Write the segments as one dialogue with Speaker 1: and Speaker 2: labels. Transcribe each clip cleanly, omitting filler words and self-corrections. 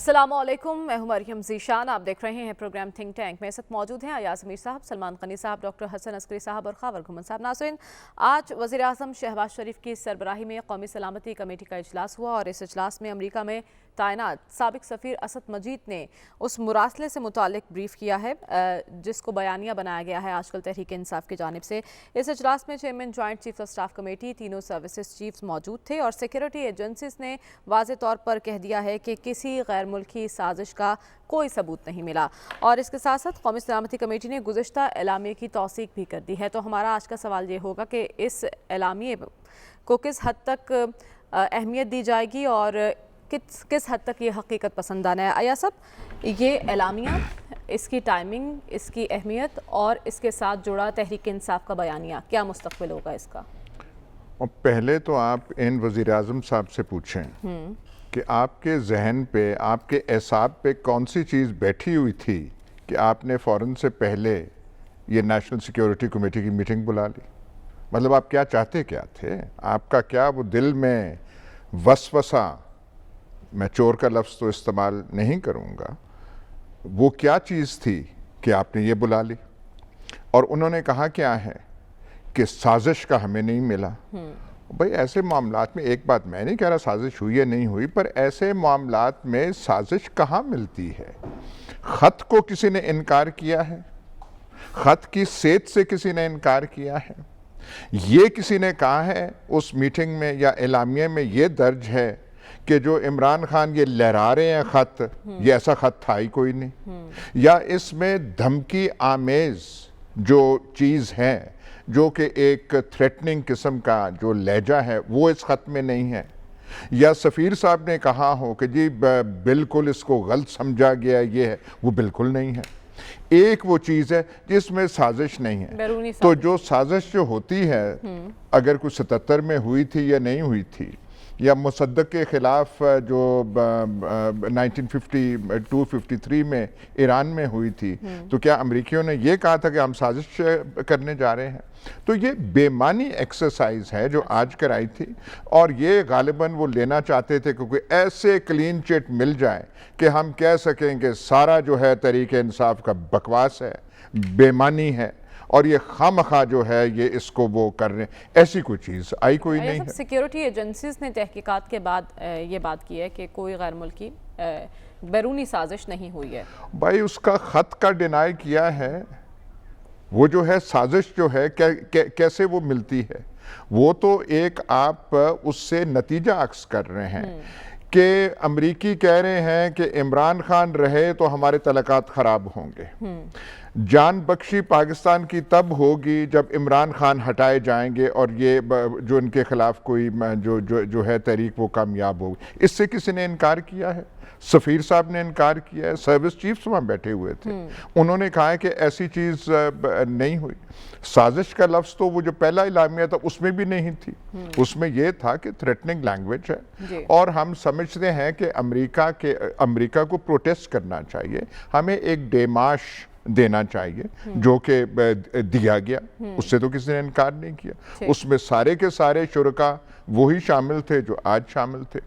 Speaker 1: السلام علیکم، میں ہوں مریم ذیشان. آپ دیکھ رہے ہیں پروگرام تھنک ٹینک. میں اس وقت موجود ہیں ایاز امیر صاحب، سلمان غنی صاحب، ڈاکٹر حسن عسکری صاحب اور خاور گھمن صاحب. ناظرین، آج وزیر اعظم شہباز شریف کی سربراہی میں قومی سلامتی کمیٹی کا اجلاس ہوا اور اس اجلاس میں امریکہ میں تعینات سابق سفیر اسد مجید نے اس مراسلے سے متعلق بریف کیا ہے جس کو بیانیہ بنایا گیا ہے آج کل تحریک انصاف کی جانب سے. اس اجلاس میں chairman joint chief of staff committee, تینوں سروسز چیفز موجود تھے اور سیکیورٹی ایجنسیز نے واضح طور پر کہہ دیا ہے کہ کسی غیر ملکی سازش کا کوئی ثبوت نہیں ملا. اور اس کے ساتھ ساتھ قومی سلامتی کمیٹی نے گزشتہ اعلامیے کی توثیق بھی کر دی ہے. تو ہمارا آج کا سوال یہ ہوگا کہ اس اعلامیے کو کس حد تک اہمیت دی جائے گی اور کس حد تک یہ حقیقت پسندانہ ہے. ایاز صاحب، یہ اعلامیہ، اس کی ٹائمنگ، اس کی اہمیت اور اس کے ساتھ جڑا تحریک انصاف کا بیانیہ، کیا مستقبل ہوگا اس کا؟
Speaker 2: اور پہلے تو آپ ان وزیر اعظم صاحب سے پوچھیں کہ آپ کے ذہن پہ، آپ کے اعصاب پہ کون سی چیز بیٹھی ہوئی تھی کہ آپ نے فوراً سے پہلے یہ نیشنل سیکیورٹی کمیٹی کی میٹنگ بلا لی. مطلب آپ کیا چاہتے کیا تھے؟ آپ کا کیا وہ دل میں وسوسہ، میں چور کا لفظ تو استعمال نہیں کروں گا، وہ کیا چیز تھی کہ آپ نے یہ بلا لی؟ اور انہوں نے کہا کیا ہے کہ سازش کا ہمیں نہیں ملا. بھئی ایسے معاملات میں ایک بات میں نہیں کہہ رہا سازش ہوئی یا نہیں ہوئی، پر ایسے معاملات میں سازش کہاں ملتی ہے؟ خط کو کسی نے انکار کیا ہے، خط کی صحت سے کسی نے انکار کیا ہے، یہ کسی نے کہا ہے اس میٹنگ میں یا اعلامیے میں یہ درج ہے کہ جو عمران خان یہ لہرا رہے ہیں خط، یہ ایسا خط تھا ہی کوئی نہیں، یا اس میں دھمکی آمیز جو چیز ہے، جو کہ ایک تھریٹننگ قسم کا جو لہجہ ہے وہ اس خط میں نہیں ہے، یا سفیر صاحب نے کہا ہو کہ جی بالکل اس کو غلط سمجھا گیا یہ ہے، وہ بالکل نہیں ہے. ایک وہ چیز ہے جس میں سازش نہیں ہے. تو جو سازش جو ہوتی ہے، اگر کوئی 77 میں ہوئی تھی یا نہیں ہوئی تھی، یا مصدق کے خلاف جو 1952-53 میں ایران میں ہوئی تھی، تو کیا امریکیوں نے یہ کہا تھا کہ ہم سازش کرنے جا رہے ہیں؟ تو یہ بے معنی ایکسرسائز ہے جو آج کرائی تھی، اور یہ غالباً وہ لینا چاہتے تھے کیونکہ ایسے کلین چٹ مل جائے کہ ہم کہہ سکیں کہ سارا جو ہے تحریک انصاف کا بکواس ہے، بے معنی ہے، اور یہ خواہ جو ہے یہ اس کو وہ کر رہے ہیں. ایسی کوئی چیز آئی کوئی نہیں ہے.
Speaker 1: سیکیورٹی ایجنسیز نے تحقیقات کے بعد یہ بات کی ہے کہ کوئی غیر ملکی بیرونی سازش نہیں ہوئی ہے.
Speaker 2: بھائی اس کا خط کا ڈینائی کیا ہے، وہ جو ہے سازش جو ہے کیسے وہ ملتی ہے؟ وہ تو ایک آپ اس سے نتیجہ عکس کر رہے ہیں کہ امریکی کہہ رہے ہیں کہ عمران خان رہے تو ہمارے تعلقات خراب ہوں گے. جان بخشی پاکستان کی تب ہوگی جب عمران خان ہٹائے جائیں گے اور یہ جو ان کے خلاف کوئی جو ہے تحریک وہ کامیاب ہوگی. اس سے کسی نے انکار کیا ہے؟ سفیر صاحب نے انکار کیا ہے. سروس چیفز وہاں بیٹھے ہوئے تھے، انہوں نے کہا ہے کہ ایسی چیز نہیں ہوئی. سازش کا لفظ تو وہ جو پہلا اعلامیہ تھا اس میں بھی نہیں تھی. اس میں یہ تھا کہ تھریٹننگ لینگویج ہے، اور ہم سمجھتے ہیں کہ امریکہ کو پروٹیسٹ کرنا چاہیے، ہمیں ایک ڈیماش دینا چاہیے، جو کہ دیا گیا. اس سے تو کسی نے انکار نہیں کیا. اس میں سارے کے سارے شرکا وہی شامل تھے جو آج شامل تھے.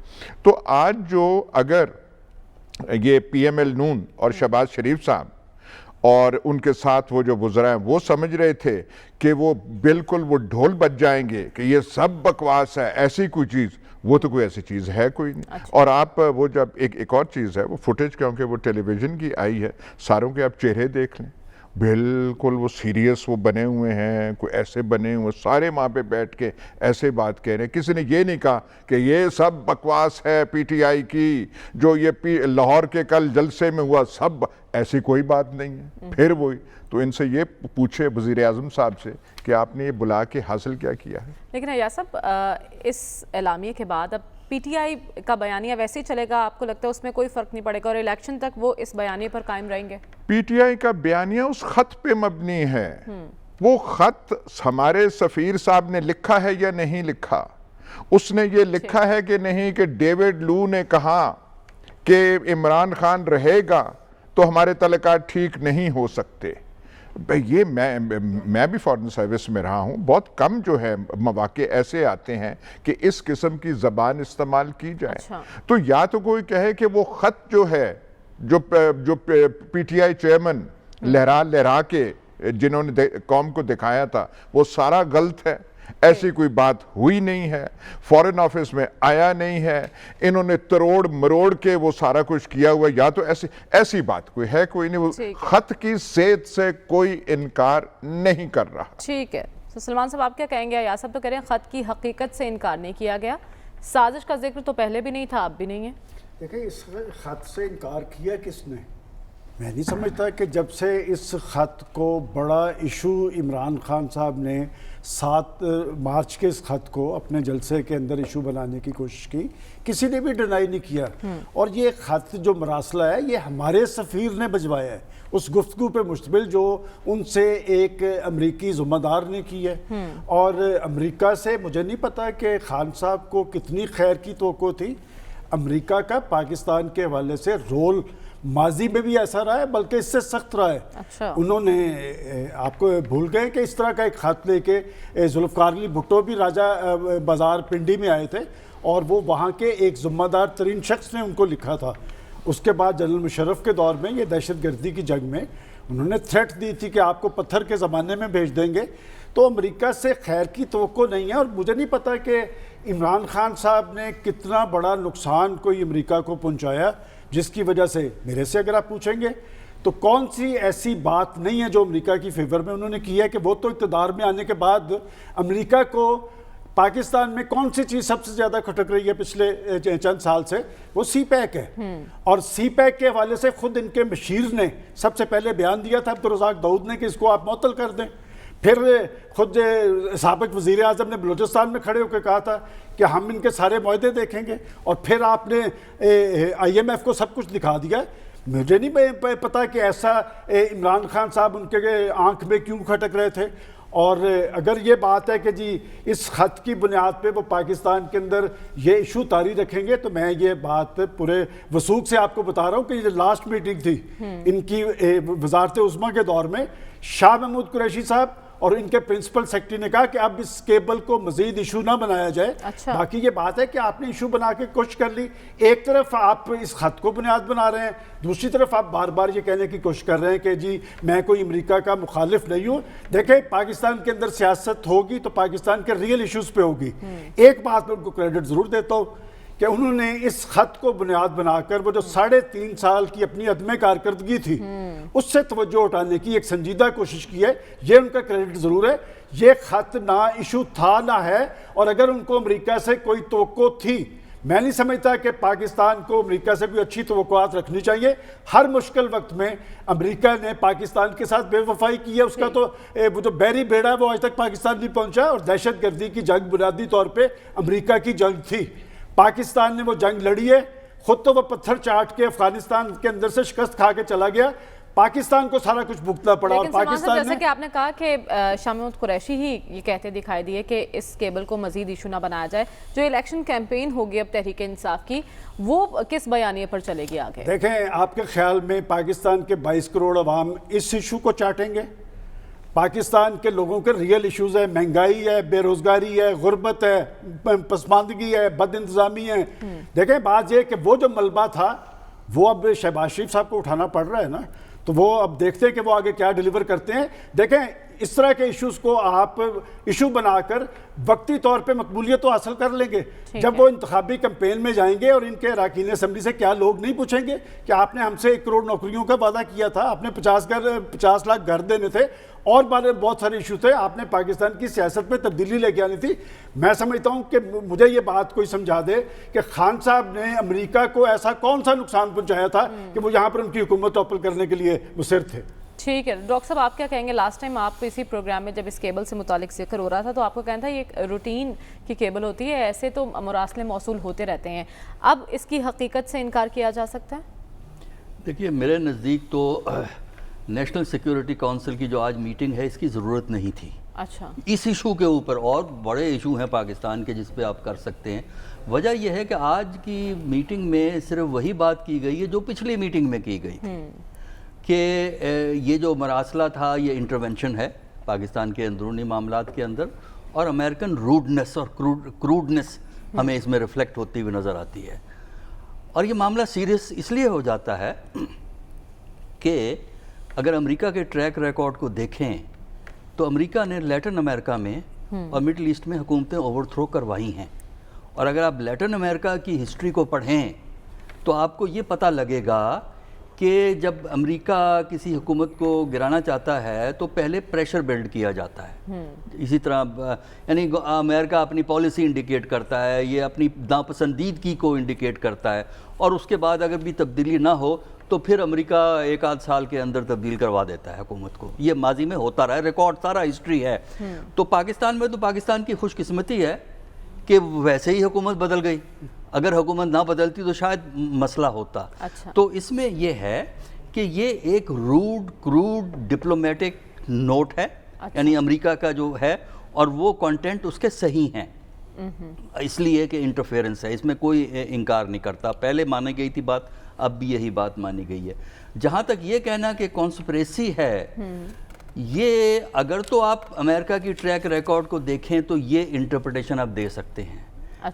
Speaker 2: تو آج جو اگر یہ پی ایم ایل نون اور شہباز شریف صاحب اور ان کے ساتھ وہ جو وزراء ہیں وہ سمجھ رہے تھے کہ وہ بالکل وہ ڈھول بج جائیں گے کہ یہ سب بکواس ہے، ایسی کوئی چیز، وہ تو کوئی ایسی چیز ہے کوئی نہیں. اور آپ وہ جب ایک اور چیز ہے وہ فوٹیج، کیونکہ وہ ٹیلی ویژن کی آئی ہے، ساروں کے آپ چہرے دیکھ لیں، بالکل وہ سیریس وہ بنے ہوئے ہیں، کوئی ایسے بنے ہوئے، سارے وہاں پہ بیٹھ کے ایسے بات کہہ رہے ہیں. کسی نے یہ نہیں کہا کہ یہ سب بکواس ہے پی ٹی آئی کی، جو یہ لاہور کے کل جلسے میں ہوا سب، ایسی کوئی بات نہیں ہے. پھر وہی تو ان سے یہ پوچھے وزیر اعظم صاحب سے کہ آپ نے یہ بلا کے حاصل کیا کیا ہے.
Speaker 1: لیکن ایاز صاحب، اس اعلامیے کے بعد اب پی ٹی آئی کا بیانیہ ویسے ہی چلے گا؟ آپ کو لگتا ہے اس میں کوئی فرق نہیں پڑے گا اور الیکشن تک وہ اس بیانیے پر قائم رہیں گے؟
Speaker 2: پی ٹی آئی کا بیانیہ اس خط پہ مبنی ہے. وہ خط ہمارے سفیر صاحب نے لکھا ہے یا نہیں لکھا؟ اس نے یہ لکھا ہے کہ نہیں کہ ڈیوڈ لو نے کہا کہ عمران خان رہے گا تو ہمارے تعلقات ٹھیک نہیں ہو سکتے. یہ میں بھی فارن سروس میں رہا ہوں، بہت کم جو ہے مواقع ایسے آتے ہیں کہ اس قسم کی زبان استعمال کی جائے. تو یا تو کوئی کہے کہ وہ خط جو ہے جو پی ٹی آئی چیئرمین لہرا کے جنہوں نے قوم کو دکھایا تھا وہ سارا غلط ہے، ایسی کوئی بات ہوئی نہیں ہے، فورن آفس میں آیا نہیں ہے، انہوں نے تروڑ مروڑ کے وہ سارا کچھ کیا ہوا، یا تو ایسی بات کوئی نہیں. خط کی صحت سے کوئی انکار نہیں کر رہا.
Speaker 1: ٹھیک ہے. سلمان صاحب آپ کیا کہیں گے؟ یاسر تو کریں خط کی حقیقت سے انکار نہیں کیا گیا، سازش کا ذکر تو پہلے بھی نہیں تھا، اب بھی نہیں ہے.
Speaker 3: دیکھیں اس خط سے انکار کیا کس نے؟ میں نہیں سمجھتا کہ جب سے اس خط کو بڑا ایشو عمران خان صاحب نے 7 مارچ کے اس خط کو اپنے جلسے کے اندر ایشو بنانے کی کوشش کی، کسی نے بھی ڈینائی نہیں کیا. اور یہ خط جو مراسلہ ہے یہ ہمارے سفیر نے بھجوایا ہے، اس گفتگو پہ مشتمل جو ان سے ایک امریکی ذمہ دار نے کی ہے. اور امریکہ سے مجھے نہیں پتا کہ خان صاحب کو کتنی خیر کی توقع تھی. امریکہ کا پاکستان کے حوالے سے رول ماضی میں بھی ایسا رہا ہے، بلکہ اس سے سخت رہا ہے. انہوں نے آپ کو بھول گئے کہ اس طرح کا ایک خط لے کے ذوالفقار علی بھٹو بھی راجہ بازار پنڈی میں آئے تھے اور وہ وہاں کے ایک ذمہ دار ترین شخص نے ان کو لکھا تھا. اس کے بعد جنرل مشرف کے دور میں یہ دہشت گردی کی جنگ میں انہوں نے تھریٹ دی تھی کہ آپ کو پتھر کے زمانے میں بھیج دیں گے. تو امریکہ سے خیر کی توقع نہیں ہے. اور مجھے نہیں پتا کہ عمران خان صاحب نے کتنا بڑا نقصان کوئی امریکہ کو پہنچایا، جس کی وجہ سے میرے سے اگر آپ پوچھیں گے تو کون سی ایسی بات نہیں ہے جو امریکہ کی فیور میں انہوں نے کی ہے کہ وہ تو اقتدار میں آنے کے بعد امریکہ کو پاکستان میں کون سی چیز سب سے زیادہ کھٹک رہی ہے پچھلے چند سال سے، وہ سی پیک ہے. اور سی پیک کے حوالے سے خود ان کے مشیر نے سب سے پہلے بیان دیا تھا عبدالرزاق داؤد نے کہ اس کو آپ معطل کر دیں. پھر خود سابق وزیر اعظم نے بلوچستان میں کھڑے ہو کے کہا تھا کہ ہم ان کے سارے معاہدے دیکھیں گے. اور پھر آپ نے آئی ایم ایف کو سب کچھ دکھا دیا. مجھے نہیں پتا کہ ایسا عمران خان صاحب ان کے آنکھ میں کیوں کھٹک رہے تھے. اور اگر یہ بات ہے کہ جی اس خط کی بنیاد پہ وہ پاکستان کے اندر یہ ایشو طاری رکھیں گے، تو میں یہ بات پورے وثوق سے آپ کو بتا رہا ہوں کہ یہ لاسٹ میٹنگ تھی ان کی وزارت عظمیٰ کے دور میں، شاہ محمود قریشی صاحب اور ان کے پرنسپل سیکرٹری نے کہا کہ اب اس کیبل کو مزید ایشو نہ بنایا جائے. باقی یہ بات ہے کہ آپ نے ایشو بنا کے کوشش کر لی. ایک طرف آپ اس خط کو بنیاد بنا رہے ہیں، دوسری طرف آپ بار بار یہ کہنے کی کوشش کر رہے ہیں کہ جی میں کوئی امریکہ کا مخالف نہیں ہوں. دیکھیں پاکستان کے اندر سیاست ہوگی تو پاکستان کے ریئل ایشوز پہ ہوگی. ایک بات میں ان کو کریڈٹ ضرور دیتا ہوں کہ انہوں نے اس خط کو بنیاد بنا کر وہ جو 3.5 سال کی اپنی عدم کارکردگی تھی اس سے توجہ اٹھانے کی ایک سنجیدہ کوشش کی ہے. یہ ان کا کریڈٹ ضرور ہے. یہ خط نہ ایشو تھا نہ ہے. اور اگر ان کو امریکہ سے کوئی توقع تھی، میں نہیں سمجھتا کہ پاکستان کو امریکہ سے کوئی اچھی توقعات رکھنی چاہیے. ہر مشکل وقت میں امریکہ نے پاکستان کے ساتھ بے وفائی کی ہے. اس کا تو وہ جو بحری بیڑا ہے وہ آج تک پاکستان نہیں پہنچا. اور دہشت گردی کی جنگ بنیادی طور پہ امریکہ کی جنگ تھی. پاکستان نے وہ جنگ لڑی ہے. خود تو وہ پتھر چاٹ کے افغانستان کے اندر سے شکست کھا کے چلا گیا. پاکستان کو سارا کچھ بھگتنا پڑا. اور پاکستان
Speaker 1: جیسا کہ آپ نے کہا کہ شاہ محمود قریشی ہی یہ کہتے دکھائی دیے کہ اس کیبل کو مزید ایشو نہ بنایا جائے. جو الیکشن کیمپین ہوگی اب تحریک انصاف کی، وہ کس بیانیے پر چلے گی آگے؟
Speaker 3: دیکھیں آپ کے خیال میں پاکستان کے 22 کروڑ عوام اس ایشو کو چاٹیں گے؟ پاکستان کے لوگوں کے ریئل ایشوز ہے، مہنگائی ہے، بے روزگاری ہے، غربت ہے، پسماندگی ہے، بد انتظامی ہے. دیکھیں بات یہ کہ وہ جو ملبہ تھا وہ اب شہباز شریف صاحب کو اٹھانا پڑ رہا ہے نا. تو وہ اب دیکھتے ہیں کہ وہ آگے کیا ڈیلیور کرتے ہیں. دیکھیں اس طرح کے ایشوز کو آپ ایشو بنا کر وقتی طور پہ مقبولیت تو حاصل کر لیں گے. جب وہ انتخابی کمپین میں جائیں گے اور ان کے اراکین اسمبلی سے کیا لوگ نہیں پوچھیں گے کہ آپ نے ہم سے 1 کروڑ نوکریوں کا وعدہ کیا تھا، آپ نے 50 لاکھ گھر دینے تھے، اور بہت سارے ایشو تھے، آپ نے پاکستان کی سیاست میں تبدیلی لے کے آنی تھی. میں سمجھتا ہوں کہ مجھے یہ بات کوئی سمجھا دے کہ خان صاحب نے امریکہ کو ایسا کون سا نقصان پہنچایا تھا کہ وہ یہاں پر ان کی حکومت توپل کرنے کے لیے مصر تھے.
Speaker 1: ٹھیک ہے ڈاکٹر صاحب، آپ کیا کہیں گے؟ لاسٹ ٹائم آپ اسی پروگرام میں جب اس کیبل سے متعلق ذکر ہو رہا تھا تو آپ کو کہنا تھا یہ روٹین کی کیبل ہوتی ہے، ایسے تو مراسلے موصول ہوتے رہتے ہیں. اب اس کی حقیقت سے انکار کیا جا سکتا ہے؟
Speaker 4: دیکھیے میرے نزدیک تو نیشنل سیکیورٹی کونسل کی جو آج میٹنگ ہے اس کی ضرورت نہیں تھی.
Speaker 1: اچھا،
Speaker 4: اس ایشو کے اوپر اور بڑے ایشو ہیں پاکستان کے جس پہ آپ کر سکتے ہیں. وجہ یہ ہے کہ آج کی میٹنگ میں صرف وہی بات کی گئی ہے جو پچھلی میٹنگ میں کی گئی تھی کہ یہ جو مراسلہ تھا یہ انٹرونشن ہے پاکستان کے اندرونی معاملات کے اندر، اور امریکن روڈنس اور کروڈنس ہمیں اس میں ریفلیکٹ ہوتی ہوئی نظر آتی ہے. اور یہ معاملہ سیریس اس لیے ہو جاتا ہے کہ اگر امریکہ کے ٹریک ریکارڈ کو دیکھیں تو امریکہ نے لیٹن امریکہ میں اور مڈل ایسٹ میں حکومتیں اوور تھرو کروائی ہیں. اور اگر آپ لیٹن امریکہ کی ہسٹری کو پڑھیں تو آپ کو یہ پتہ لگے گا کہ جب امریکہ کسی حکومت کو گرانا چاہتا ہے تو پہلے پریشر بلڈ کیا جاتا ہے. اسی طرح یعنی امریکہ اپنی پالیسی انڈیکیٹ کرتا ہے، یہ اپنی ناپسندیدگی کو انڈیکیٹ کرتا ہے، اور اس کے بعد اگر بھی تبدیلی نہ ہو تو پھر امریکہ ایک آدھ سال کے اندر تبدیل کروا دیتا ہے حکومت کو. یہ ماضی میں ہوتا رہا ہے، ریکارڈ سارا ہسٹری ہے. تو پاکستان میں تو پاکستان کی خوش قسمتی ہے کہ ویسے ہی حکومت بدل گئی. اگر حکومت نہ بدلتی تو شاید مسئلہ ہوتا. تو اس میں یہ ہے کہ یہ ایک کروڈ ڈپلومیٹک نوٹ ہے، یعنی امریکہ کا جو ہے، اور وہ کانٹینٹ اس کے صحیح ہیں، اس لیے کہ انٹرفیئرنس ہے، اس میں کوئی انکار نہیں کرتا. پہلے مانی گئی تھی بات، اب بھی یہی بات مانی گئی ہے. جہاں تک یہ کہنا کہ کانسپریسی ہے، یہ اگر تو آپ امریکہ کی ٹریک ریکارڈ کو دیکھیں تو یہ انٹرپریٹیشن آپ دے سکتے ہیں.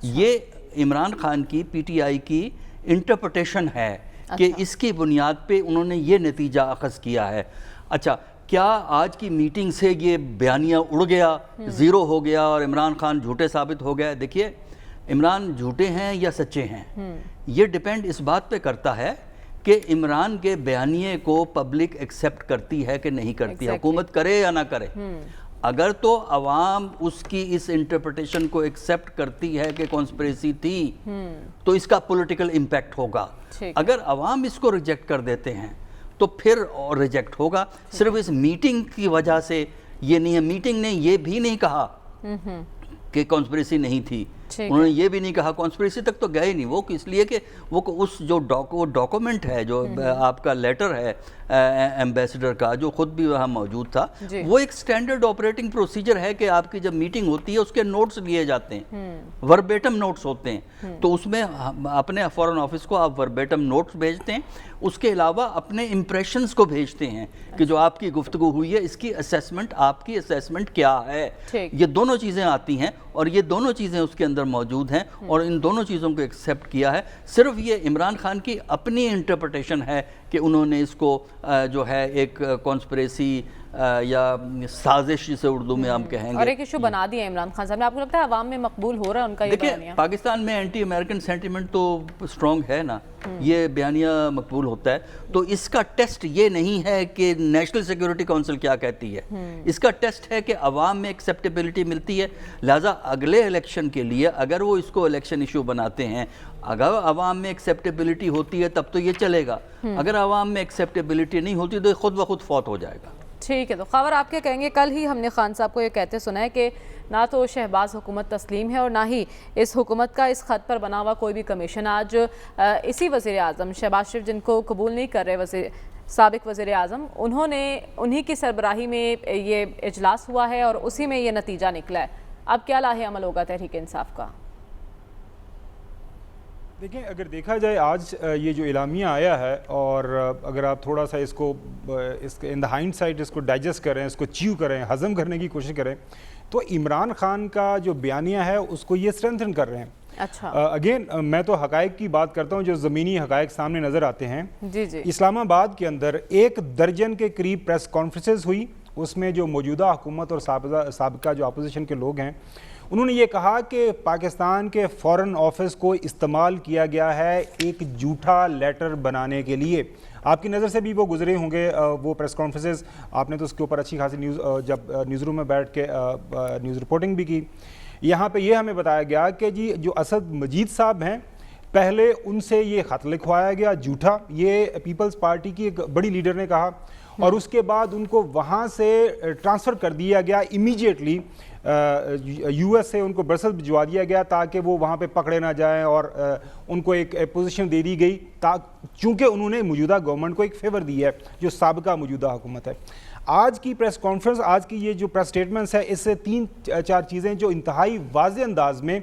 Speaker 4: یہ عمران خان کی پی ٹی آئی کی انٹرپریٹیشن ہے کہ اس کی بنیاد پہ انہوں نے یہ نتیجہ اخذ کیا ہے. اچھا، کیا آج کی میٹنگ سے یہ بیانیہ اڑ گیا، زیرو ہو گیا اور عمران خان جھوٹے ثابت ہو گیا؟ دیکھیے، عمران جھوٹے ہیں یا سچے ہیں، یہ ڈیپینڈ اس بات پہ کرتا ہے کہ عمران کے بیانیے کو پبلک ایکسیپٹ کرتی ہے کہ نہیں کرتی، حکومت کرے یا نہ کرے. اگر تو عوام اس کی اس انٹرپریٹیشن کو ایکسیپٹ کرتی ہے کہ کانسپریسی تھی تو اس کا پولیٹیکل امپیکٹ ہوگا. اگر عوام اس کو ریجیکٹ کر دیتے ہیں تو پھر ریجیکٹ ہوگا. صرف اس میٹنگ کی وجہ سے یہ نہیں ہے. میٹنگ نے یہ بھی نہیں کہا کہ کانسپریسی نہیں تھی، انہوں نے یہ بھی نہیں کہا، کانسپریسی تک تو گئے نہیں وہ، اس لیے کہ وہ اس جو ڈاکومنٹ ہے، جو آپ کا لیٹر ہے ایمبیسڈر کا، جو خود بھی وہاں موجود تھا، وہ ایک سٹینڈرڈ آپریٹنگ پروسیجر ہے کہ آپ کی جب میٹنگ ہوتی ہے اس کے نوٹس لیے جاتے ہیں، وربیٹم نوٹس ہوتے ہیں. تو اس میں اپنے فارن آفس کو آپ وربیٹم نوٹس بھیجتے ہیں، اس کے علاوہ اپنے امپریشنز کو بھیجتے ہیں کہ جو آپ کی گفتگو ہوئی ہے اس کی اسیسمنٹ، آپ کی اسیسمنٹ کیا ہے. یہ دونوں چیزیں آتی ہیں اور یہ دونوں چیزیں اس کے اندر موجود ہیں، اور ان دونوں چیزوں کو ایکسیپٹ کیا ہے. صرف یہ عمران خان کی اپنی انٹرپریٹیشن ہے کہ انہوں نے اس کو جو ہے ایک کانسپریسی یا سازش جسے اردو میں ہم کہیں گے،
Speaker 1: اور ایک ایشو بنا دیا عمران خان صاحب نے. آپ کو لگتا ہے عوام میں مقبول ہو رہا ہے ان کا یہ بیانیہ؟
Speaker 4: دیکھیں، پاکستان میں اینٹی امریکن سینٹیمنٹ تو اسٹرانگ ہے نا، یہ بیانیہ مقبول ہوتا ہے. تو اس کا ٹیسٹ یہ نہیں ہے کہ نیشنل سیکیورٹی کونسل کیا کہتی ہے، اس کا ٹیسٹ ہے کہ عوام میں ایکسیپٹیبلٹی ملتی ہے. لہٰذا اگلے الیکشن کے لیے اگر وہ اس کو الیکشن ایشو بناتے ہیں، اگر عوام میں ایکسیپٹیبلٹی ہوتی ہے تب تو یہ چلے گا، اگر عوام میں ایکسیپٹیبلٹی نہیں ہوتی تو خود بخود فوت ہو جائے گا.
Speaker 1: ٹھیک ہے. تو خاور آپ کیا کہیں گے؟ کل ہی ہم نے خان صاحب کو یہ کہتے سنا ہے کہ نہ تو شہباز حکومت تسلیم ہے اور نہ ہی اس حکومت کا اس خط پر بنا ہوا کوئی بھی کمیشن. آج اسی وزیر اعظم شہباز شریف، جن کو قبول نہیں کر رہے سابق وزیر اعظم، انہی کی سربراہی میں یہ اجلاس ہوا ہے اور اسی میں یہ نتیجہ نکلا ہے. اب کیا لاحق عمل ہوگا تحریک انصاف کا؟
Speaker 5: دیکھیں، اگر دیکھا جائے آج یہ جو اعلامیہ آیا ہے، اور اگر آپ تھوڑا سا اس کو ان دا ہائنڈ سائٹ اس کو ڈائجسٹ کریں، اس کو چیو کریں، ہضم کرنے کی کوشش کریں، تو عمران خان کا جو بیانیہ ہے اس کو یہ اسٹرینتھن کر رہے ہیں.
Speaker 1: اچھا،
Speaker 5: اگین میں تو حقائق کی بات کرتا ہوں جو زمینی حقائق سامنے نظر آتے ہیں.
Speaker 1: جی جی.
Speaker 5: اسلام آباد کے اندر 1 درجن کے قریب پریس کانفرنسز ہوئی، اس میں جو موجودہ حکومت اور سابقہ جو اپوزیشن کے لوگ ہیں انہوں نے یہ کہا کہ پاکستان کے فارن آفس کو استعمال کیا گیا ہے ایک جھوٹا لیٹر بنانے کے لیے. آپ کی نظر سے بھی وہ گزرے ہوں گے وہ پریس کانفرنسز، آپ نے تو اس کے اوپر اچھی خاصی جب نیوز روم میں بیٹھ کے نیوز رپورٹنگ بھی کی. یہاں پہ یہ ہمیں بتایا گیا کہ جی جو اسد مجید صاحب ہیں، پہلے ان سے یہ خط لکھوایا گیا جھوٹا، یہ پیپلز پارٹی کی ایک بڑی لیڈر نے کہا، اور اس کے بعد ان کو وہاں سے ٹرانسفر کر دیا گیا امیجیٹلی یو ایس سے، ان کو برسلز بھجوا دیا گیا تاکہ وہ وہاں پہ پکڑے نہ جائیں، اور ان کو ایک پوزیشن دے دی گئی چونکہ انہوں نے موجودہ گورنمنٹ کو ایک فیور دی ہے جو سابقہ موجودہ حکومت ہے. آج کی پریس کانفرنس، آج کی یہ جو پریس سٹیٹمنٹس ہے، اس سے 3-4 چیزیں جو انتہائی واضح انداز میں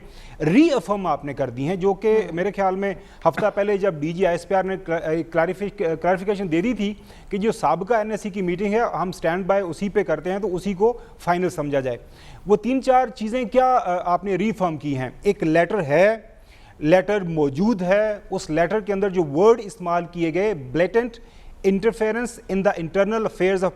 Speaker 5: ری افرم آپ نے کر دی ہیں، جو کہ میرے خیال میں ہفتہ پہلے جب ڈی جی ISPR نے کلیریفیکیشن دے دی تھی کہ جو سابقہ NSC کی میٹنگ ہے ہم سٹینڈ بائی اسی پہ کرتے ہیں تو اسی کو فائنل سمجھا جائے. وہ 3-4 چیزیں کیا آپ نے ری فرم کی ہیں؟ ایک لیٹر ہے، لیٹر موجود ہے، اس لیٹر کے اندر جو ورڈ استعمال کیے گئے blatant interference in the internal affairs of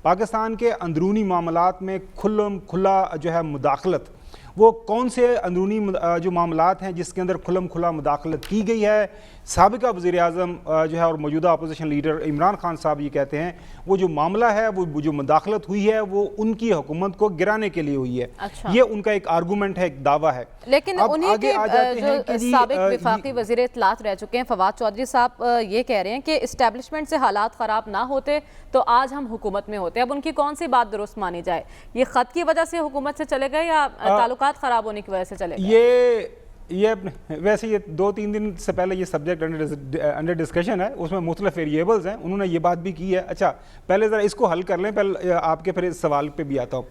Speaker 5: Pakistan کے اندرونی معاملات میں کھلا جو ہے مداخلت، وہ کون سے اندرونی جو معاملات ہیں جس کے اندر کھلا مداخلت کی گئی ہے؟ سابقہ وزیر اعظم جو ہے اور موجودہ اپوزیشن لیڈر عمران خان صاحب یہ کہتے ہیں وہ جو معاملہ ہے، وہ جو مداخلت ہوئی ہے وہ ان کی حکومت کو گرانے کے لیے ہوئی ہے. یہ ان کا ایک آرگومنٹ ہے، ایک دعویٰ ہے.
Speaker 1: لیکن انہیں کے جو سابق وفاقی وزیر اطلاعات رہ چکے ہیں فواد چودھری صاحب یہ کہہ رہے ہیں کہ اسٹیبلشمنٹ سے حالات خراب نہ ہوتے تو آج ہم حکومت میں ہوتے. اب ان کی کون سی بات درست مانی جائے؟ یہ خط کی وجہ سے حکومت سے چلے گئے یا تعلقات خراب ہونے کی وجہ سے چلے گئے؟
Speaker 5: یہ ویسے یہ 2-3 دن سے پہلے یہ سبجیکٹ انڈر ڈسکشن ہے، اس میں مختلف ویریبلز ہیں، انہوں نے یہ بات بھی کی ہے. اچھا پہلے ذرا اس کو حل کر لیں، پہلے آپ کے پھر اس سوال پہ بھی آتا ہوں.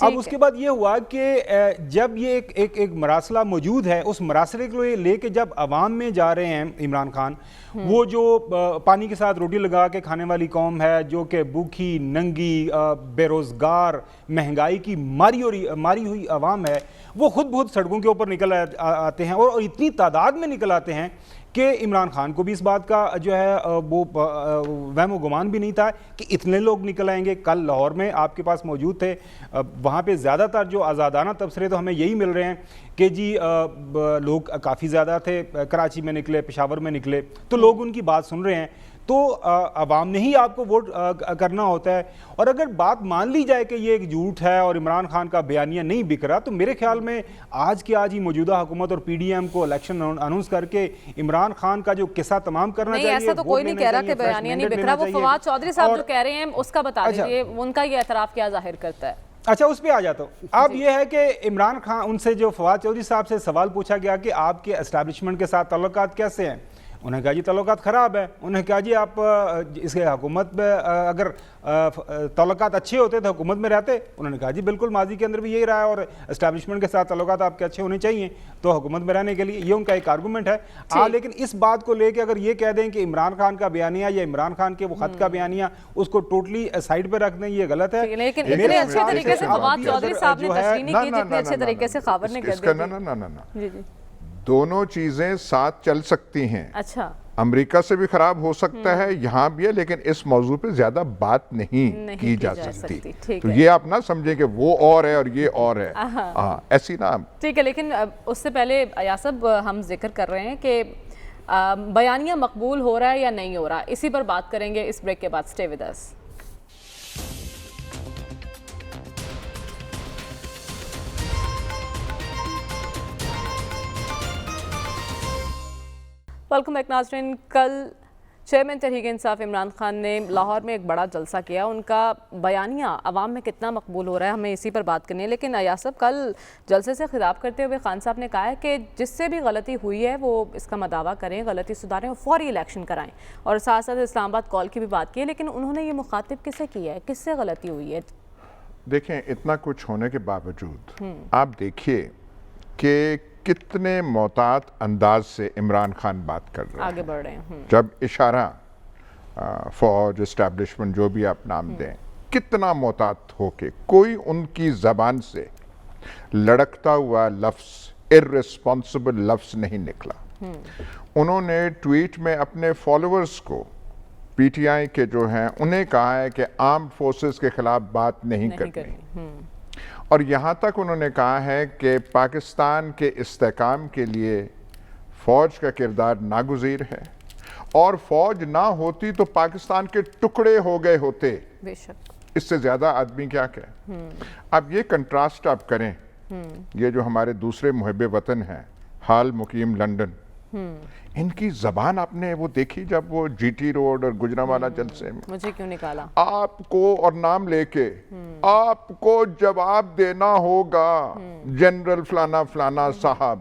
Speaker 5: اب اس کے بعد یہ ہوا کہ جب یہ ایک مراسلہ موجود ہے، اس مراسلے کو لے کے جب عوام میں جا رہے ہیں عمران خان، وہ جو پانی کے ساتھ روٹی لگا کے کھانے والی قوم ہے، جو کہ بھوکھی ننگی بے روزگار مہنگائی کی ماری ہوئی عوام ہے، وہ خود بہت سڑکوں کے اوپر نکل آتے ہیں اور اتنی تعداد میں نکل آتے ہیں کہ عمران خان کو بھی اس بات کا جو ہے وہ وہم و گمان بھی نہیں تھا کہ اتنے لوگ نکل آئیں گے. کل لاہور میں آپ کے پاس موجود تھے، وہاں پہ زیادہ تر جو آزادانہ تبصرے تو ہمیں یہی مل رہے ہیں کہ جی لوگ کافی زیادہ تھے، کراچی میں نکلے، پشاور میں نکلے، تو لوگ ان کی بات سن رہے ہیں. تو عوام نے ہی آپ کو ووٹ کرنا ہوتا ہے. اور اگر بات مان لی جائے کہ یہ ایک جھوٹ ہے اور عمران خان کا بیانیہ نہیں بک رہا، تو میرے خیال میں آج ہی موجودہ حکومت اور PDM کو الیکشن اناؤنس کر کے عمران خان کا جو قصہ تمام کرنا چاہیے.
Speaker 1: نہیں، ایسا تو کوئی نہیں کہہ رہا کہ بیانیہ نہیں بک رہا. وہ فواد چودھری صاحب جو کہہ رہے ہیں اس کا بتا دیجیے، ان کا یہ اعتراف کیا ظاہر کرتا ہے؟
Speaker 5: اچھا اس پہ آ جاتا ہوں. اب یہ ہے کہ عمران خان، ان سے جو فواد چودھری صاحب سے سوال پوچھا گیا کہ آپ کے اسٹیبلشمنٹ کے ساتھ تعلقات کیسے ہیں، انہوں نے کہا جی تعلقات خراب ہیں. انہوں نے کہا جی آپ اس کے حکومت میں اگر تعلقات اچھے ہوتے تو حکومت میں رہتے. انہوں نے کہا جی بالکل ماضی کے اندر بھی یہی رہا ہے اور اسٹیبلشمنٹ کے ساتھ تعلقات آپ کے اچھے ہونے چاہیے تو حکومت میں رہنے کے لیے. یہ ان کا ایک آرگومنٹ ہے. لیکن اس بات کو لے کے اگر یہ کہہ دیں کہ عمران خان کا بیانیہ یا عمران خان کے وہ خط کا بیانیہ اس کو ٹوٹلی سائڈ پہ رکھ دیں، یہ غلط ہے.
Speaker 1: لیکن اتنے اچھے طریقے سے فواد چودھری صاحب نے تشریح نہیں کی جتنے اچھے طریقے سے خاور نے کر دی.
Speaker 2: دونوں چیزیں ساتھ چل سکتی ہیں.
Speaker 1: اچھا
Speaker 2: امریکہ سے بھی خراب ہو سکتا ہے، یہاں بھی ہے، لیکن اس موضوع پہ زیادہ بات نہیں کی جا سکتی. تو یہ آپ نہ سمجھیں کہ وہ اور ہے اور یہ اور ہے، ایسی نہ.
Speaker 1: ٹھیک ہے، لیکن اس سے پہلے ایاسب ہم ذکر کر رہے ہیں کہ بیانیہ مقبول ہو رہا ہے یا نہیں ہو رہا، اسی پر بات کریں گے اس بریک کے بعد. سٹے ود اس. ویلکم بیک ناظرین. کل چیئرمین تحریک انصاف عمران خان نے لاہور میں ایک بڑا جلسہ کیا. ان کا بیانیہ عوام میں کتنا مقبول ہو رہا ہے ہمیں اسی پر بات کرنی ہے. لیکن ایاسب کل جلسے سے خطاب کرتے ہوئے خان صاحب نے کہا ہے کہ جس سے بھی غلطی ہوئی ہے وہ اس کا مداوع کریں، غلطی سدھاریں اور فوری الیکشن کرائیں. اور ساتھ ساتھ اسلام آباد کال کی بھی بات کی ہے. لیکن انہوں نے یہ مخاطب کسے کیا ہے، کس سے غلطی ہوئی ہے؟
Speaker 2: دیکھیں اتنا کچھ ہونے کے باوجود آپ دیکھیے کہ کتنے محتاط انداز سے عمران خان بات کر رہے ہیں،
Speaker 1: آگے بڑھ رہے ہیں.
Speaker 2: جب اشارہ فوج اسٹیبلشمنٹ جو بھی آپ نام دیں، کتنا محتاط ہو کے کوئی ان کی زبان سے لڑکتا ہوا لفظ، ارریسپانسبل لفظ نہیں نکلا. انہوں نے ٹویٹ میں اپنے فالوورز کو، PTI کے جو ہیں انہیں کہا ہے کہ آرمڈ فورسز کے خلاف بات نہیں کرنی. اور یہاں تک انہوں نے کہا ہے کہ پاکستان کے استحکام کے لیے فوج کا کردار ناگزیر ہے اور فوج نہ ہوتی تو پاکستان کے ٹکڑے ہو گئے ہوتے.
Speaker 1: بے شک.
Speaker 2: اس سے زیادہ آدمی کیا کہے. اب یہ کنٹراسٹ آپ کریں، یہ جو ہمارے دوسرے محب وطن ہیں حال مقیم لندن، ان کی زبان آپ نے وہ دیکھی جب وہ GT روڈ اور گجرانوالہ جلسے میں
Speaker 1: مجھے کیوں نکالا، آپ
Speaker 2: کو اور نام لے کے آپ کو جواب دینا ہوگا جنرل فلانا فلانا صاحب.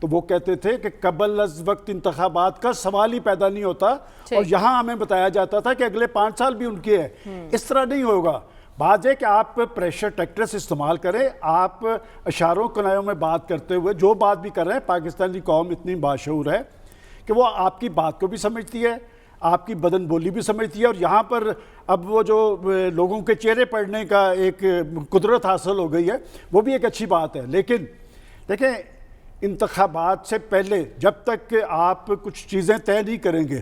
Speaker 3: تو وہ کہتے تھے کہ قبل از وقت انتخابات کا سوال ہی پیدا نہیں ہوتا، اور یہاں ہمیں بتایا جاتا تھا کہ اگلے 5 سال بھی ان کے ہیں. اس طرح نہیں ہوگا. بات ہے کہ آپ پریشر ٹیکٹرس استعمال کریں، آپ اشاروں کنایوں میں بات کرتے ہوئے جو بات بھی کر رہے ہیں. پاکستانی قوم اتنی باشعور ہے کہ وہ آپ کی بات کو بھی سمجھتی ہے، آپ کی بدن بولی بھی سمجھتی ہے، اور یہاں پر اب وہ جو لوگوں کے چہرے پڑھنے کا ایک قدرت حاصل ہو گئی ہے، وہ بھی ایک اچھی بات ہے. لیکن دیکھیں، انتخابات سے پہلے جب تک کہ آپ کچھ چیزیں طے نہیں کریں گے،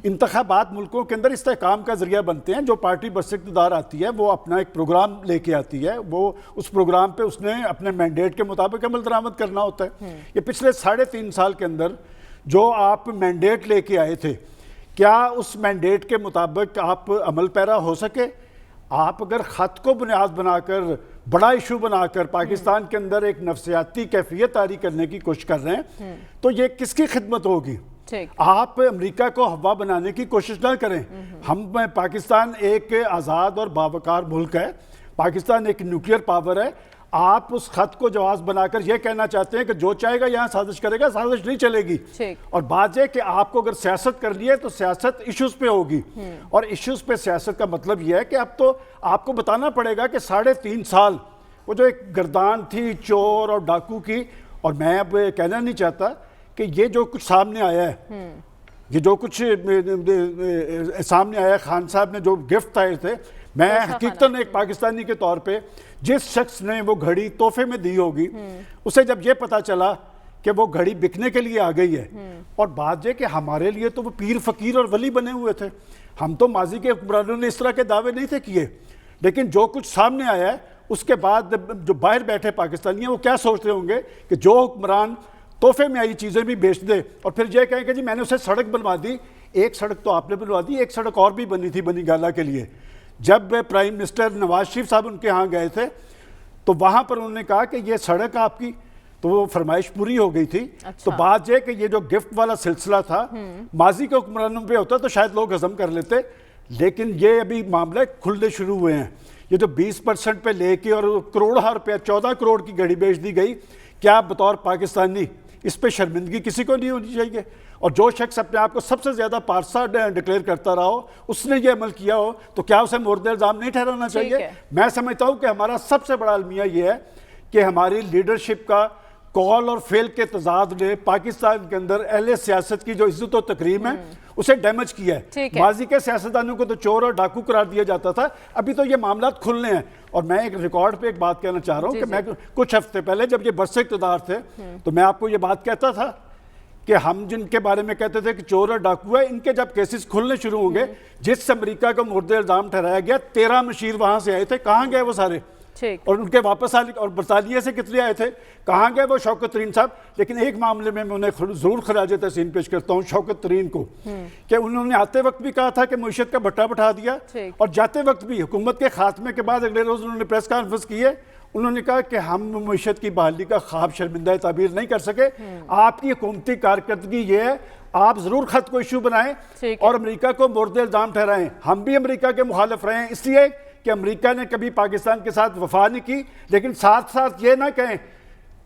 Speaker 3: انتخابات ملکوں کے اندر استحکام کا ذریعہ بنتے ہیں. جو پارٹی برسر اقتدار آتی ہے وہ اپنا ایک پروگرام لے کے آتی ہے، وہ اس پروگرام پہ اس نے اپنے مینڈیٹ کے مطابق عمل درآمد کرنا ہوتا ہے. یہ پچھلے 3.5 سال کے اندر جو آپ مینڈیٹ لے کے آئے تھے، کیا اس مینڈیٹ کے مطابق آپ عمل پیرا ہو سکے؟ آپ اگر خط کو بنیاد بنا کر، بڑا ایشو بنا کر پاکستان کے اندر ایک نفسیاتی کیفیت طاری کرنے کی کوشش کر رہے ہیں، تو یہ کس کی خدمت ہوگی؟ آپ امریکہ کو ہوا بنانے کی کوشش نہ کریں. پاکستان ایک آزاد اور باوقار ملک ہے، پاکستان ایک نیوکلیئر پاور ہے. آپ اس خط کو جواز بنا کر یہ کہنا چاہتے ہیں کہ جو چاہے گا یہاں سازش کرے گا، سازش نہیں چلے گی. اور بات یہ کہ آپ کو اگر سیاست کرنی ہے تو سیاست ایشوز پہ ہوگی، اور ایشوز پہ سیاست کا مطلب یہ ہے کہ اب تو آپ کو بتانا پڑے گا کہ 3.5 سال وہ جو ایک گردان تھی چور اور ڈاکو کی. اور میں اب کہنا نہیں چاہتا کہ یہ جو کچھ سامنے آیا ہے، یہ جو کچھ سامنے آیا، خان صاحب نے جو گفٹ آئے تھے، میں حقیقتاً ایک پاکستانی کے طور پہ جس شخص نے وہ گھڑی تحفے میں دی ہوگی، اسے جب یہ پتا چلا کہ وہ گھڑی بکنے کے لیے آ گئی ہے، اور بات یہ کہ ہمارے لیے تو وہ پیر فقیر اور ولی بنے ہوئے تھے. ہم تو ماضی کے حکمرانوں نے اس طرح کے دعوے نہیں تھے کیے. لیکن جو کچھ سامنے آیا ہے اس کے بعد جو باہر بیٹھے پاکستانی ہیں وہ کیا سوچ رہے ہوں گے کہ جو حکمران تحفے میں آئی چیزیں بھی بیچ دے اور پھر یہ کہیں کہ جی میں نے اسے سڑک بنوا دی. ایک سڑک تو آپ نے بنوا دی، ایک سڑک اور بھی بنی تھی بنی گالا کے لیے. جب پرائم منسٹر نواز شریف صاحب ان کے ہاں گئے تھے تو وہاں پر انہوں نے کہا کہ یہ سڑک آپ کی، تو وہ فرمائش پوری ہو گئی تھی. تو بات یہ کہ یہ جو گفٹ والا سلسلہ تھا ماضی کے حکمرانوں پہ ہوتا تو شاید لوگ ہضم کر لیتے، لیکن یہ ابھی معاملے کھلنے شروع ہوئے ہیں. یہ جو 20% پہ لے کے اور کروڑہ روپیہ 14 کروڑ کی گھڑی بیچ دی گئی، کیا بطور پاکستانی اس پہ شرمندگی کسی کو نہیں ہونی چاہیے؟ اور جو شخص اپنے آپ کو سب سے زیادہ پارسا ڈکلیئر کرتا رہا ہو، اس نے یہ عمل کیا ہو، تو کیا اسے مورد الزام نہیں ٹھہرانا چاہیے؟ میں سمجھتا ہوں کہ ہمارا سب سے بڑا المیہ یہ ہے کہ ہماری لیڈرشپ کا کال اور فیل کے تضاد نے پاکستان کے اندر اہل سیاست کی جو عزت و تکریم ہے اسے ڈیمیج کیا ہے. ماضی کے سیاستدانوں کو تو چور اور ڈاکو قرار دیا جاتا تھا، ابھی تو یہ معاملات کھلنے ہیں. اور میں ایک ریکارڈ پہ ایک بات کہنا چاہ رہا ہوں کہ میں کچھ ہفتے پہلے جب یہ برسر اقتدار تھے تو میں آپ کو یہ بات کہتا تھا کہ ہم جن کے بارے میں کہتے تھے کہ چور اور ڈاکو ہے، ان کے جب کیسز کھلنے شروع ہوں گے، جس امریکہ کو مورد الزام ٹھہرایا گیا 13 مشیر وہاں سے آئے تھے، کہاں گئے وہ سارے؟ اور ان کے واپس آنے، اور برطانیہ سے کتنے آئے تھے، کہاں گئے وہ شوکت ترین صاحب؟ لیکن ایک معاملے میں انہیں ضرور خراج تحسین پیش کرتا ہوں شوکت ترین کو، کہ انہوں نے آتے وقت بھی کہا تھا کہ معیشت کا بٹا بٹھا دیا، اور جاتے وقت بھی حکومت کے خاتمے کے بعد اگلے روز انہوں نے پریس کانفرنس کی ہے، انہوں نے کہا کہ ہم معیشت کی بحالی کا خواب شرمندہ تعبیر نہیں کر سکے. آپ کی حکومتی کارکردگی یہ ہے، آپ ضرور خط کو ایشو بنائیں اور امریکہ کو مورد الزام ٹھہرائیں. ہم بھی امریکہ کے مخالف رہے ہیں اس لیے کہ امریکہ نے کبھی پاکستان کے ساتھ وفا نہیں کی، لیکن ساتھ ساتھ یہ نہ کہیں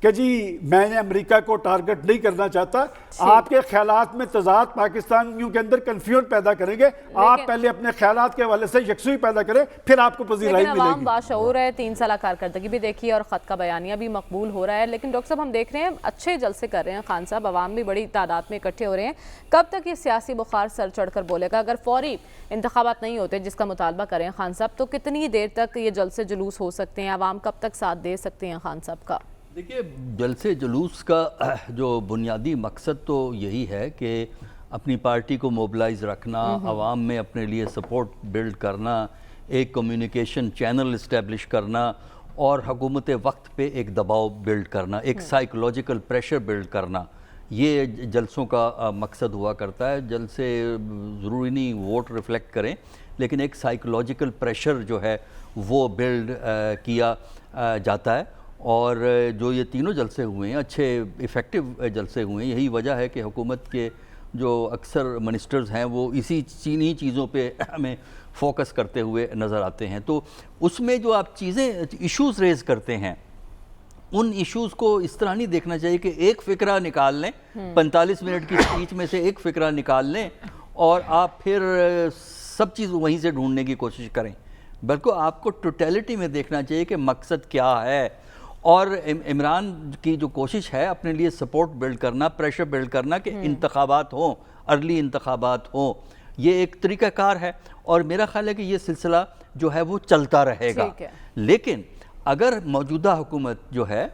Speaker 3: کہ جی میں نے امریکہ کو ٹارگٹ نہیں کرنا چاہتا. آپ کے خیالات میں تضاد پاکستانیوں کے اندر کنفیوژن پیدا کریں گے. آپ پہلے اپنے خیالات کے حوالے سے یکسوئی پیدا کریں، پھر آپ کو پذیرائی ملے گی.
Speaker 1: عوام باشعور ہے، 3 سالہ کارکردگی بھی دیکھی اور خط کا بیانیہ بھی مقبول ہو رہا ہے. لیکن ڈاکٹر صاحب ہم دیکھ رہے ہیں اچھے جلسے کر رہے ہیں خان صاحب، عوام بھی بڑی تعداد میں اکٹھے ہو رہے ہیں. کب تک یہ سیاسی بخار سر چڑھ کر بولے گا؟ اگر فوری انتخابات نہیں ہوتے جس کا مطالبہ کریں خان صاحب، تو کتنی دیر تک یہ جلسے جلوس ہو سکتے ہیں؟ عوام کب تک ساتھ دے سکتے ہیں خان صاحب کا؟
Speaker 4: دیکھیے، جلسے جلوس کا جو بنیادی مقصد تو یہی ہے کہ اپنی پارٹی کو موبلائز رکھنا، عوام میں اپنے لیے سپورٹ بلڈ کرنا، ایک کمیونیکیشن چینل اسٹیبلش کرنا، اور حکومت وقت پہ ایک دباؤ بلڈ کرنا، ایک سائیکولوجیکل پریشر بلڈ کرنا. یہ جلسوں کا مقصد ہوا کرتا ہے. جلسے ضروری نہیں ووٹ ریفلیکٹ کریں، لیکن ایک سائیکولوجیکل پریشر جو ہے وہ بلڈ کیا جاتا ہے. اور جو یہ تینوں جلسے ہوئے ہیں اچھے ایفیکٹو جلسے ہوئے ہیں. یہی وجہ ہے کہ حکومت کے جو اکثر منسٹرز ہیں وہ اسی چینی چیزوں پہ ہمیں فوکس کرتے ہوئے نظر آتے ہیں. تو اس میں جو آپ چیزیں ایشوز ریز کرتے ہیں ان ایشوز کو اس طرح نہیں دیکھنا چاہیے کہ ایک فقرہ نکال لیں 45 منٹ کی اسپیچ میں سے ایک فقرہ نکال لیں اور آپ پھر سب چیز وہیں سے ڈھونڈنے کی کوشش کریں، بلکہ آپ کو ٹوٹیلٹی میں دیکھنا چاہیے کہ مقصد کیا ہے. اور عمران کی جو کوشش ہے اپنے لیے سپورٹ بلڈ کرنا، پریشر بلڈ کرنا کہ انتخابات ہوں، ارلی انتخابات ہوں، یہ ایک طریقہ کار ہے اور میرا خیال ہے کہ یہ سلسلہ جو ہے وہ چلتا رہے گا. لیکن اگر موجودہ حکومت جو ہے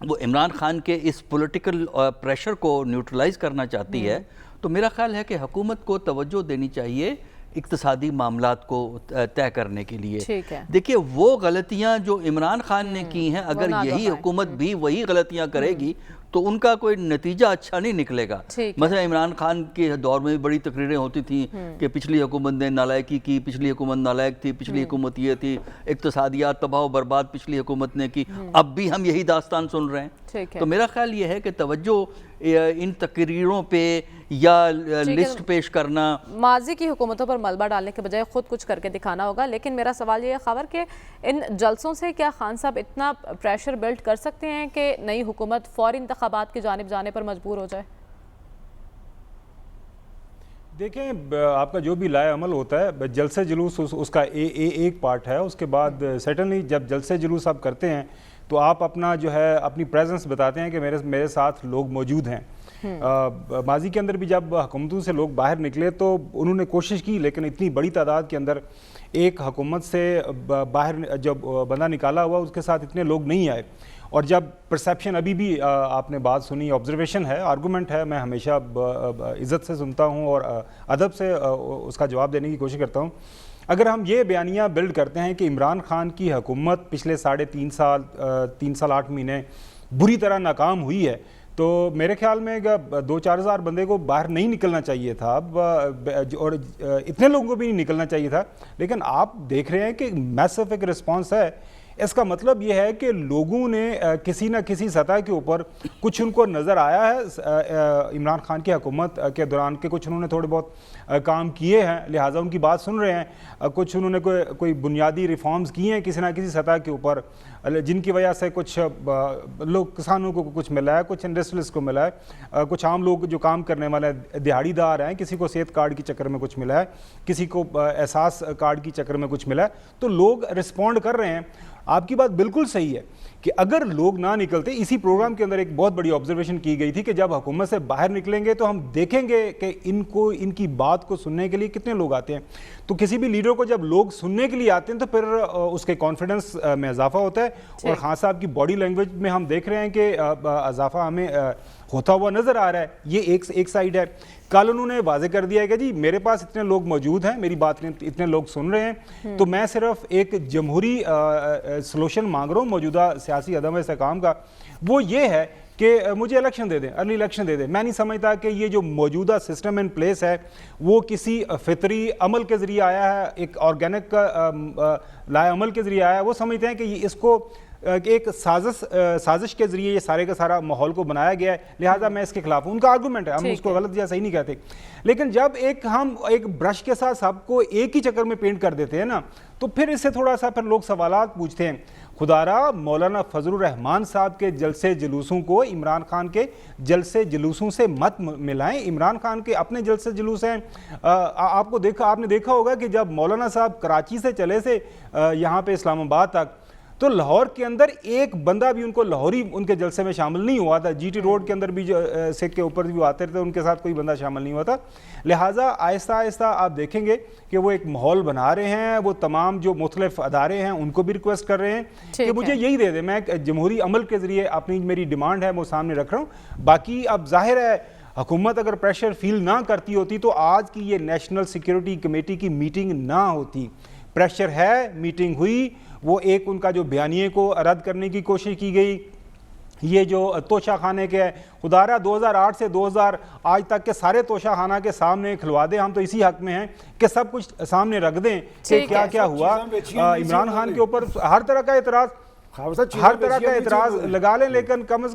Speaker 4: وہ عمران خان کے اس پولیٹیکل پریشر کو نیوٹرلائز کرنا چاہتی ہے تو میرا خیال ہے کہ حکومت کو توجہ دینی چاہیے اقتصادی معاملات کو طے کرنے کے لیے. دیکھیے وہ غلطیاں جو عمران خان نے کی ہیں اگر یہی حکومت بھی وہی غلطیاں کرے گی تو ان کا کوئی نتیجہ اچھا نہیں نکلے گا. مثلا عمران خان کے دور میں بڑی تقریریں ہوتی تھیں کہ پچھلی حکومت نے نالائکی کی، پچھلی حکومت نالائق تھی، پچھلی حکومت یہ تھی، اقتصادیات تباہ و برباد پچھلی حکومت نے کی. اب بھی ہم یہی داستان سن رہے ہیں. تو میرا خیال یہ ہے کہ توجہ ان تقریروں پہ یا لسٹ پیش کرنا،
Speaker 1: ماضی کی حکومتوں پر ملبہ ڈالنے کے بجائے خود کچھ کر کے دکھانا ہوگا. لیکن میرا سوال یہ ہے خاور کہ ان جلسوں سے کیا خان صاحب اتنا پریشر بلڈ کر سکتے ہیں کہ نئی حکومت فوری انتخابات کی جانب جانے پر مجبور ہو جائے؟
Speaker 5: دیکھیں آپ کا جو بھی لائے عمل ہوتا ہے جلسے جلوس اس کا ایک پارٹ ہے. اس کے بعد سیٹنلی جب جلسے جلوس آپ کرتے ہیں تو آپ اپنا جو ہے اپنی پریزنس بتاتے ہیں کہ میرے ساتھ لوگ موجود ہیں. ماضی کے اندر بھی جب حکومتوں سے لوگ باہر نکلے تو انہوں نے کوشش کی لیکن اتنی بڑی تعداد کے اندر ایک حکومت سے باہر جب بندہ نکالا ہوا اس کے ساتھ اتنے لوگ نہیں آئے. اور جب پرسیپشن ابھی بھی آپ نے بات سنی، آبزرویشن ہے، آرگومنٹ ہے، میں ہمیشہ عزت سے سنتا ہوں اور ادب سے اس کا جواب دینے کی کوشش کرتا ہوں. اگر ہم یہ بیانیہ بلڈ کرتے ہیں کہ عمران خان کی حکومت پچھلے 3.5 سال 3 سال 8 مہینے بری طرح ناکام ہوئی ہے تو میرے خیال میں 2-4 ہزار بندے کو باہر نہیں نکلنا چاہیے تھا اور اتنے لوگوں کو بھی نہیں نکلنا چاہیے تھا. لیکن آپ دیکھ رہے ہیں کہ میسو ایک رسپانس ہے. اس کا مطلب یہ ہے کہ لوگوں نے کسی نہ کسی سطح کے اوپر کچھ ان کو نظر آیا ہے عمران خان کی حکومت کے دوران کے کچھ انہوں نے تھوڑے بہت کام کیے ہیں لہٰذا ان کی بات سن رہے ہیں. کچھ انہوں نے کوئی بنیادی ریفارمز کیے ہیں کسی نہ کسی سطح کے اوپر جن کی وجہ سے کچھ لوگ کسانوں کو کچھ ملا ہے، کچھ انڈسٹریلسٹ کو ملا ہے، کچھ عام لوگ جو کام کرنے والے دیہڑی دار ہیں کسی کو صحت کارڈ کی چکر میں کچھ ملا ہے، کسی کو احساس کارڈ کی چکر میں کچھ ملا ہے. تو لوگ رسپونڈ کر رہے ہیں. آپ کی بات بالکل صحیح ہے کہ اگر لوگ نہ نکلتے، اسی پروگرام کے اندر ایک بہت بڑی آبزرویشن کی گئی تھی کہ جب حکومت سے باہر نکلیں گے تو ہم دیکھیں گے کہ ان کی بات کو سننے کے لیے کتنے لوگ آتے ہیں. تو کسی بھی لیڈر کو جب لوگ سننے کے لیے آتے ہیں تو پھر اس کے کانفیڈنس میں اضافہ ہوتا ہے. اور خان صاحب کی باڈی لینگویج میں ہم دیکھ رہے ہیں کہ اضافہ ہمیں ہوتا ہوا نظر آ رہا ہے. یہ ایک سائیڈ ہے. کل انہوں نے واضح کر دیا ہے کہ جی میرے پاس اتنے لوگ موجود ہیں، میری بات اتنے لوگ سن رہے ہیں، تو میں صرف ایک جمہوری سلوشن مانگ رہا ہوں موجودہ سیاسی عدم استحکام کا. وہ یہ ہے کہ مجھے الیکشن دے دیں، ارلی الیکشن دے دیں. میں نہیں سمجھتا کہ یہ جو موجودہ سسٹم ان پلیس ہے وہ کسی فطری عمل کے ذریعے آیا ہے، ایک آرگینک لائے عمل کے ذریعے آیا ہے. وہ سمجھتے ہیں کہ اس کو ایک سازش کے ذریعے یہ سارے کا سارا ماحول کو بنایا گیا ہے لہٰذا میں اس کے خلاف ہوں. ان کا آرگومنٹ ہے، ہم اس کو غلط یا صحیح نہیں کہتے. لیکن جب ہم ایک برش کے ساتھ سب کو ایک ہی چکر میں پینٹ کر دیتے ہیں نا تو پھر اس سے تھوڑا سا پھر لوگ سوالات پوچھتے ہیں. خدارا مولانا فضل الرحمان صاحب کے جلسے جلوسوں کو عمران خان کے جلسے جلوسوں سے مت ملائیں. عمران خان کے اپنے جلسے جلوس ہیں. آپ نے دیکھا ہوگا کہ جب مولانا صاحب کراچی سے چلے سے یہاں پہ اسلام آباد تک تو لاہور کے اندر ایک بندہ بھی ان کو لاہوری ان کے جلسے میں شامل نہیں ہوا تھا. جی ٹی روڈ کے اندر بھی سکھ کے اوپر بھی آتے تھے ان کے ساتھ کوئی بندہ شامل نہیں ہوا تھا. لہٰذا آہستہ آہستہ آپ دیکھیں گے کہ وہ ایک ماحول بنا رہے ہیں. وہ تمام جو مختلف ادارے ہیں ان کو بھی ریکویسٹ کر رہے ہیں کہ مجھے یہی دے دیں. میں جمہوری عمل کے ذریعے اپنی میری ڈیمانڈ ہے وہ سامنے رکھ رہا ہوں. باقی اب ظاہر ہے حکومت اگر پریشر فیل نہ کرتی ہوتی تو آج کی یہ نیشنل سیکیورٹی کمیٹی کی میٹنگ نہ ہوتی. پریشر ہے، میٹنگ ہوئی، وہ ایک ان کا جو بیانیے کو رد کرنے کی کوشش کی گئی. یہ جو توشہ خانے کے خدارہ 2008 سے 2000 آج تک کے سارے توشہ خانہ کے سامنے کھلوا دیں. ہم تو اسی حق میں ہیں کہ سب کچھ سامنے رکھ دیں کہ کیا کیا ہوا. عمران خان کے اوپر ہر طرح کا اعتراض لگا لیں لیکن کم از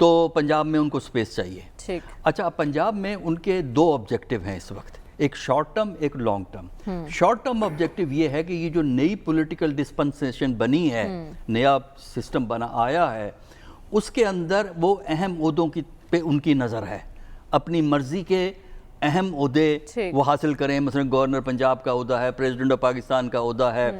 Speaker 4: تو پنجاب میں ان کو سپیس چاہیے.
Speaker 1: ٹھیک.
Speaker 4: اچھا پنجاب میں ان کے دو آبجیکٹو ہیں اس وقت, ایک شارٹ ٹرم ایک long term. Short term objective یہ ہے کہ یہ جو نئی پولیٹیکل ڈسپنسیشن بنی ہے, نیا سسٹم بنا آیا ہے, اس کے اندر وہ اہم عہدوں کی پہ ان کی نظر ہے, اپنی مرضی کے اہم عہدے وہ حاصل کریں. مثلا گورنر پنجاب کا عہدہ ہے, پریزیڈنٹ آف پاکستان کا عہدہ ہے,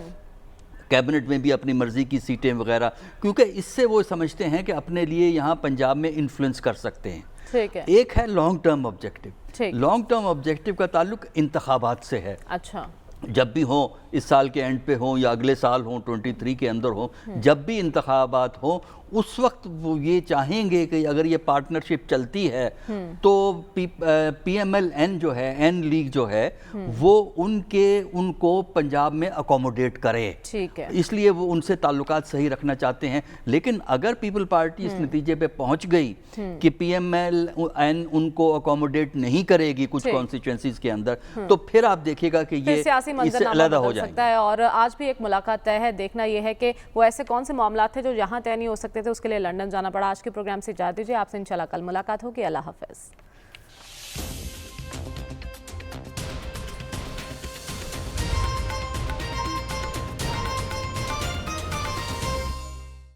Speaker 4: کیبنٹ میں بھی اپنی مرضی کی سیٹیں وغیرہ, کیونکہ اس سے وہ سمجھتے ہیں کہ اپنے لیے یہاں پنجاب میں انفلوئنس کر سکتے ہیں.
Speaker 1: ٹھیک ہے.
Speaker 4: ایک ہے long term objective. Long term objective کا تعلق انتخابات سے ہے.
Speaker 1: اچھا.
Speaker 4: جب بھی ہوں, اس سال کے اینڈ پہ ہوں یا اگلے سال ہوں 23 کے اندر ہوں, جب بھی انتخابات ہوں اس وقت وہ یہ چاہیں گے کہ اگر یہ پارٹنرشپ چلتی ہے تو پی ایم ایل این جو ہے, این لیگ جو ہے, وہ ان کو پنجاب میں اکوموڈیٹ کرے.
Speaker 1: ٹھیک ہے.
Speaker 4: اس لیے وہ ان سے تعلقات صحیح رکھنا چاہتے ہیں. لیکن اگر پیپل پارٹی اس نتیجے پہ پہنچ گئی کہ پی ایم ایل این ان کو اکوموڈیٹ نہیں کرے گی کچھ کانسٹیچوئنسیز کے اندر, تو پھر آپ دیکھے گا کہ یہ
Speaker 1: سیاسی منظرنامہ بدل سکتا ہے. اور آج بھی ایک ملاقات طے ہے, دیکھنا یہ ہے کہ وہ ایسے کون سے معاملات تھے جو یہاں طے نہیں ہو سکتے تھے, اس کے لیے لندن جانا پڑا. آج کے پروگرام سے اجازت دیجیے, آپ سے انشاءاللہ کل ملاقات ہوگی. اللہ حافظ.